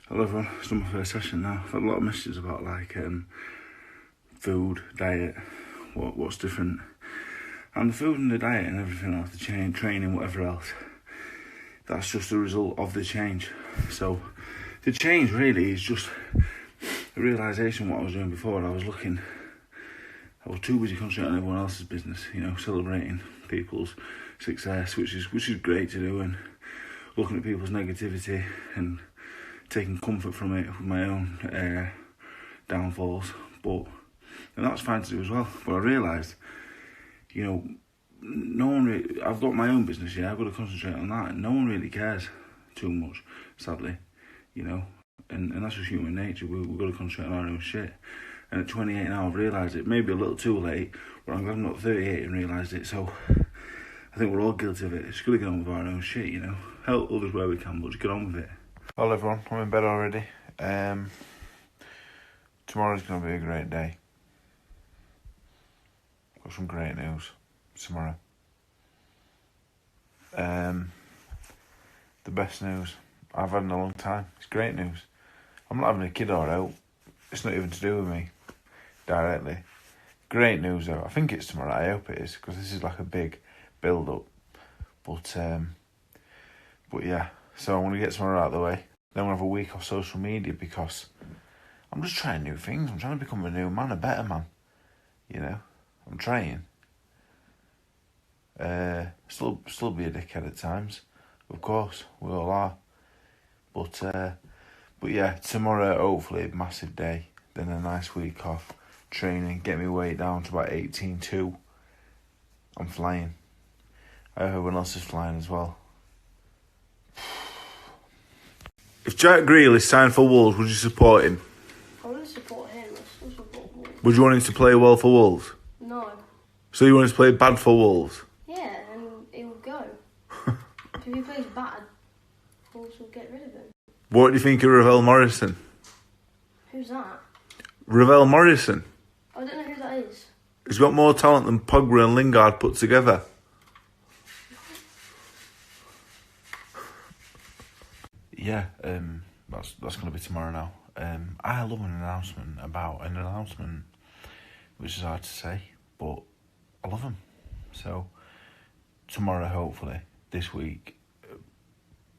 Hello everyone, it's done my first session now. I've had a lot of messages about food, diet, what's different. And the food and the diet and everything else, the change, training, whatever else, that's just a result of the change. So the change really is just a realisation of what I was doing before. I was too busy concentrating on everyone else's business, celebrating people's success, which is great to do, and looking at people's negativity and taking comfort from it with my own downfalls, and that's fine to do as well. But I realised, no one really, I've got my own business, I've got to concentrate on that, and no one really cares too much, sadly, and that's just human nature. We've got to concentrate on our own shit. And at 28 now, I've realised it, maybe a little too late, but I'm glad I'm not 38 and realised it, so I think we're all guilty of it. Just got to get on with our own shit, help others where we can, but just get on with it. Hello everyone, I'm in bed already. Tomorrow's going to be a great day. Got some great news tomorrow. The best news I've had in a long time. It's great news. I'm not having a kid or out. It's not even to do with me directly. Great news though. I think it's tomorrow. I hope it is, because this is like a big build up. But yeah. So I'm going to get tomorrow out of the way. Then we'll have a week off social media because I'm just trying new things. I'm trying to become a new man, a better man. I'm trying. Still be a dickhead at times. Of course, we all are. But yeah, tomorrow hopefully a massive day. Then a nice week off, training, get my weight down to about 18.2. I'm flying. I hope everyone else is flying as well. If Jack Grealish signed for Wolves, would you support him? I wouldn't support him, I still support Wolves. Would you want him to play well for Wolves? No. So you want him to play bad for Wolves? Yeah, and he will go. If he plays bad, Wolves will get rid of him. What do you think of Ravel Morrison? Who's that? Ravel Morrison? I don't know who that is. He's got more talent than Pogba and Lingard put together. Yeah, that's going to be tomorrow now. I love an announcement which is hard to say, but I love them. So tomorrow, hopefully, this week,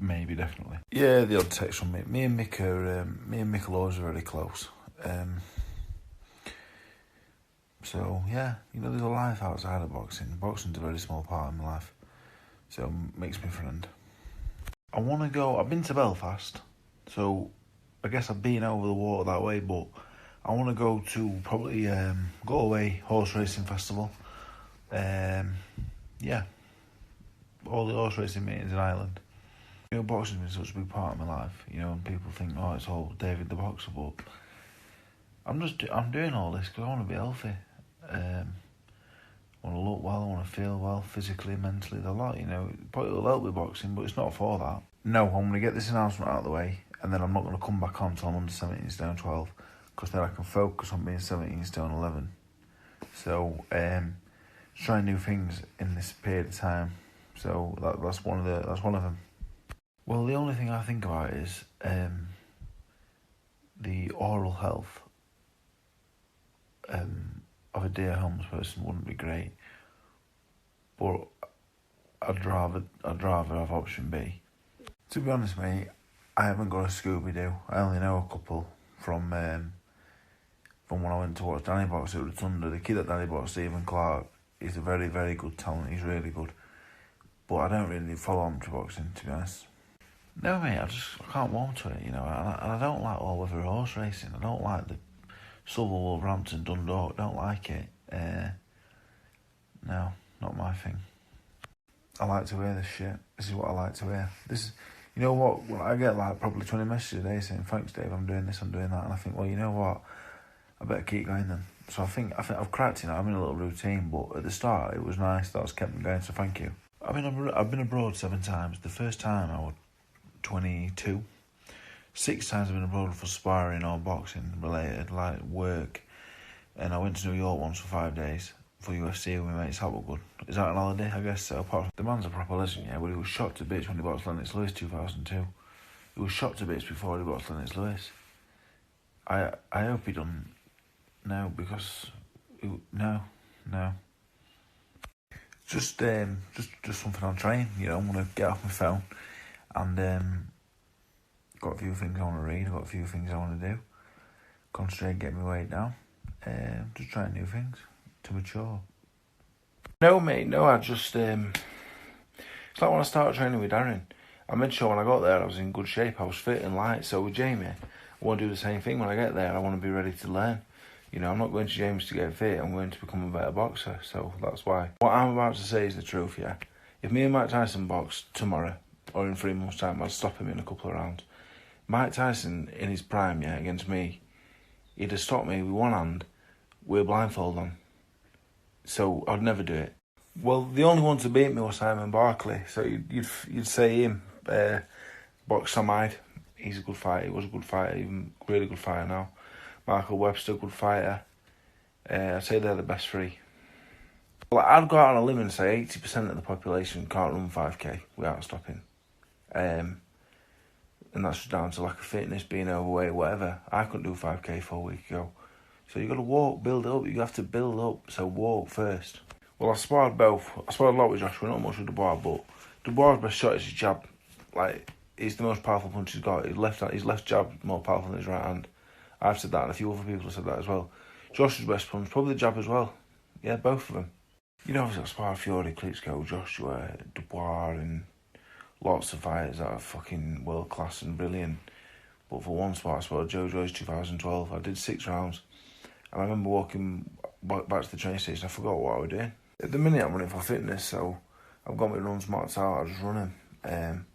maybe definitely. Yeah, the odd text from me. Me and Mick are always very close. So yeah, there's a life outside of boxing. Boxing's a very small part of my life, so makes me friend. I want to go. I've been to Belfast, so I guess I've been over the water that way. But I want to go to probably Galway Horse Racing Festival. Yeah, all the horse racing meetings in Ireland. Boxing's been such a big part of my life. And people think, oh, it's all David the Boxer, but I'm doing all this because I want to be healthy. I want to look well, I want to feel well, physically, mentally, a lot, Probably will help with boxing, but it's not for that. No, I'm going to get this announcement out of the way, and then I'm not going to come back on until I'm under 17 stone 12, because then I can focus on being 17 stone 11. So, trying new things in this period of time. So that's one of them. Well, the only thing I think about is the oral health of a dear homeless person wouldn't be great, but I'd rather have option B. To be honest, mate, I haven't got a Scooby-Doo. I only know a couple from when I went to watch Danny box at Rotunda. The kid that Danny boxed, Stephen Clark, he's a very, very good talent. He's really good, but I don't really follow amateur boxing, to be honest. No, mate, I can't warm to it, and I don't like all-weather horse racing. I don't like the Silver Wolverhampton, Dundalk, don't like it. No, not my thing. I like to wear this shit. This is what I like to wear. You know what? Well, I get probably 20 messages a day saying, thanks Dave, I'm doing this, I'm doing that. And I think, well, you know what? I better keep going then. So I think I've cracked it now. I'm in a little routine, but at the start it was nice. That's kept me going, so thank you. I've been abroad 7 times. The first time I was 22. 6 times I've been abroad for sparring or boxing related, like work. And I went to New York once for 5 days for UFC with my mates. That was good. Is that an holiday? I guess so. Apart from the man's a proper legend, yeah, but he was shot to bits when he boxed Lennox Lewis 2002. It he was shot to bits before he got Lennox Lewis. I hope he done now because no. Just something on train. You know, I'm gonna get off my phone and got a few things I want to read. I've got a few things I want to do. Concentrate, get my weight down. Just trying new things to mature. No, mate. No, I just it's like when I started training with Darren. I made sure when I got there I was in good shape. I was fit and light. So with Jamie, I want to do the same thing when I get there. I want to be ready to learn. You know, I'm not going to James to get fit. I'm going to become a better boxer. So that's why. What I'm about to say is the truth, yeah. If me and Mike Tyson box tomorrow or in 3 months' time, I'd stop him in a couple of rounds. Mike Tyson in his prime, yeah, against me, he'd have stopped me with one hand with a blindfold on. So I'd never do it. Well, the only one to beat me was Simon Barkley. So you'd say him, box Samide. He's a good fighter. He was a good fighter, even really good fighter now. Michael Webster, good fighter. I'd say they're the best three. Well, I'd go out on a limb and say 80% of the population can't run 5k without stopping. And that's just down to lack of fitness, being overweight, whatever. I couldn't do 5k 4 weeks ago. So you got to walk, build up. You have to build up, so walk first. Well, I sparred both. I sparred a lot with Joshua, not much with Dubois, but Dubois' best shot is his jab. Like, he's the most powerful punch he's got. His left jab more powerful than his right hand. I've said that, and a few other people have said that as well. Joshua's best punch, probably the jab as well. Yeah, both of them. You know, obviously, I sparred Fury, Klitschko, Joshua, Dubois, and lots of fighters that are fucking world class and brilliant. But for one spot, I sparred Joe Joyce 2012. I did 6 rounds. And I remember walking back to the train station, I forgot what I was doing. At the minute, I'm running for fitness, so I've got my runs marked out, I just run them.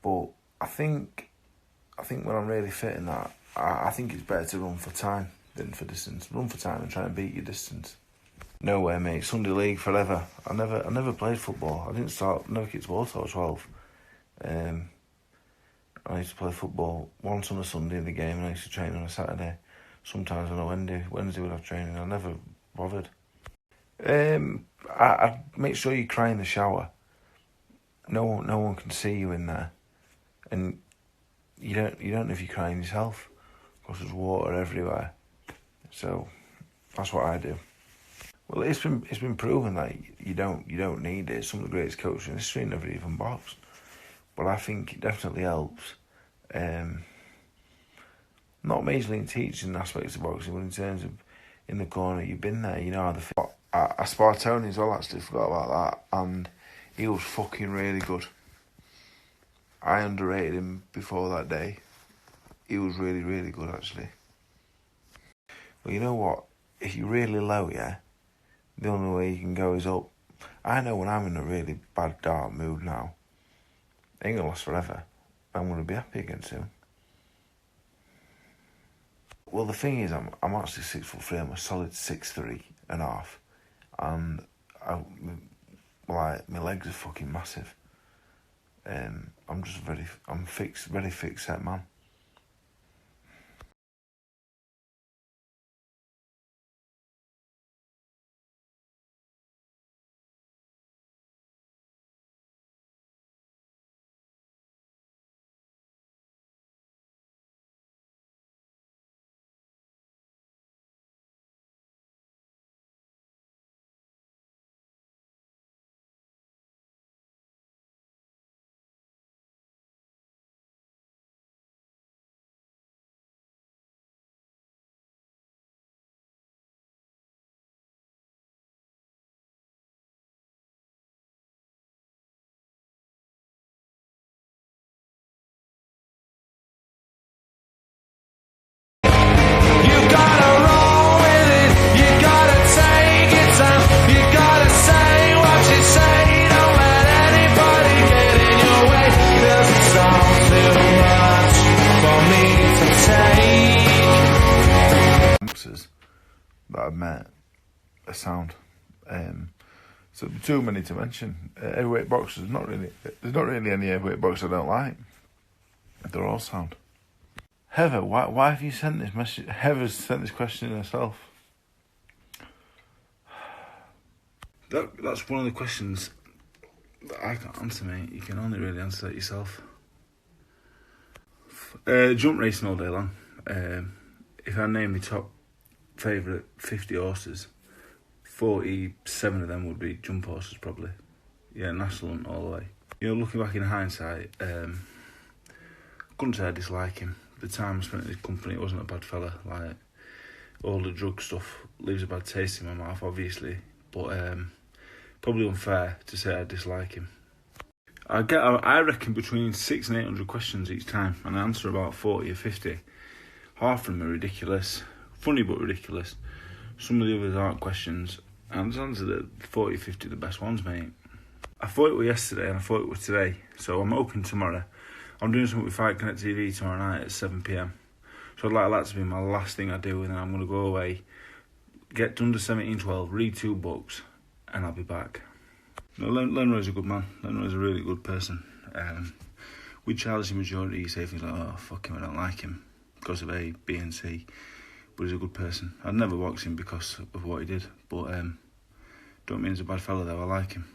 But I think when I'm really fit in that, I think it's better to run for time than for distance. Run for time and try and beat your distance. No way, mate. Sunday league forever. I never played football. I never kicked ball till I was 12. I used to play football once on a Sunday in the game, and I used to train on a Saturday. Sometimes on a Wednesday would have training. I never bothered. I'd make sure you cry in the shower. No one can see you in there, and you don't know if you're crying yourself, because there's water everywhere. So that's what I do. Well, it's been proven that you don't need it. Some of the greatest coaches in history never even boxed, but I think it definitely helps. Not majorly in teaching aspects of boxing, but in terms of in the corner, you've been there. You know how I sparred Tony as well. Actually, forgot about that, and he was fucking really good. I underrated him before that day. He was really, really good, actually. Well, you know what? If you're really low, yeah, the only way you can go is up. I know when I'm in a really bad, dark mood now, it ain't gonna last forever. I'm gonna be happy again soon. Well, the thing is, I'm actually 6'3". I'm a solid 6'3.5", and my legs are fucking massive. I'm just very fixed set man. That I've met are sound. So too many to mention. Heavyweight boxers, there's not really any heavyweight boxers I don't like. They're all sound. Heather, why have you sent this message? Heather's sent this question herself. That's one of the questions that I can't answer, mate. You can only really answer that yourself. Jump racing all day long. If I name my top favourite 50 horses, 47 of them would be jump horses probably. Yeah, national hunt all the way. You know, looking back in hindsight, couldn't say I dislike him. The time I spent in his company, it wasn't a bad fella. Like, all the drug stuff leaves a bad taste in my mouth, obviously, but probably unfair to say I dislike him. I reckon between 600 and 800 questions each time, and I answer about 40 or 50. Half of them are ridiculous, funny but ridiculous. Some of the others aren't questions, and I just answered the 40, 50 the best ones, mate. I thought it was yesterday and I thought it was today, so I'm hoping tomorrow. I'm doing something with Fight Connect TV tomorrow night at 7 PM. So I'd like that to be my last thing I do, and then I'm going to go away, get to under 17-12, read 2 books, and I'll be back. No, Lenroy's a good man. Lenroy's a really good person. We challenge the majority, you say things like, oh, fuck him, I don't like him, because of A, B and C. But he's a good person. I'd never box him because of what he did, but don't mean he's a bad fella though, I like him.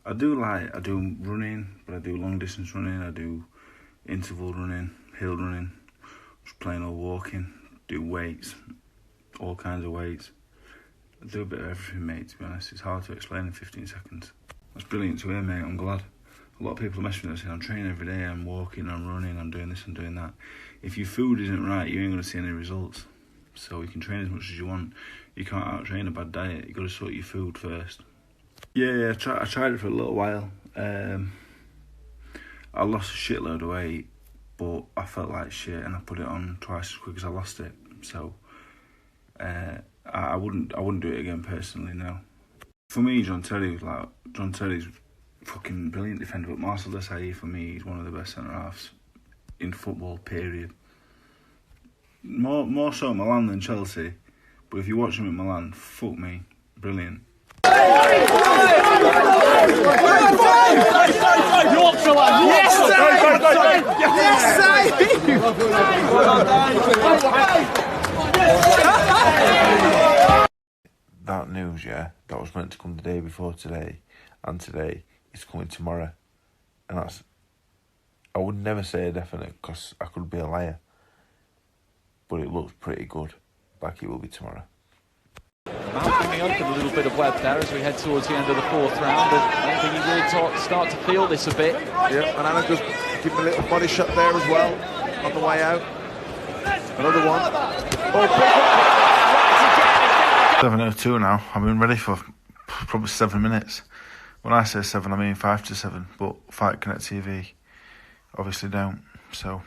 I do running, but I do long distance running, I do interval running, hill running, just plain old walking, do weights, all kinds of weights. I do a bit of everything, mate, to be honest. It's hard to explain in 15 seconds. That's brilliant to hear, mate, I'm glad. A lot of people are messing with us saying, I'm training every day, I'm walking, I'm running, I'm doing this, I'm doing that. If your food isn't right, you ain't going to see any results. So you can train as much as you want. You can't out-train a bad diet. You've got to sort your food first. Yeah, I tried it for a little while. I lost a shitload of weight, but I felt like shit, and I put it on twice as quick as I lost it. So I wouldn't do it again personally now. For me, John Terry's fucking brilliant defender, but Marcel Desailly for me is one of the best centre halves in football. Period. More so at Milan than Chelsea, but if you watch him at Milan, fuck me, brilliant. That news, yeah, that was meant to come the day before today, and today it's coming tomorrow, and that's, I would never say a definite because I could be a liar, but it looks pretty good, like it will be tomorrow. Giving open a little bit of web there as we head towards the end of the 4th round, and I think he really start to feel this a bit. Yeah, and Anna just give him a little body shot there as well on the way out. Another one. Oh, 7:02 now. I've been ready for probably 7 minutes. When I say 7, I mean 5 to 7, but Fight Connect TV obviously don't, so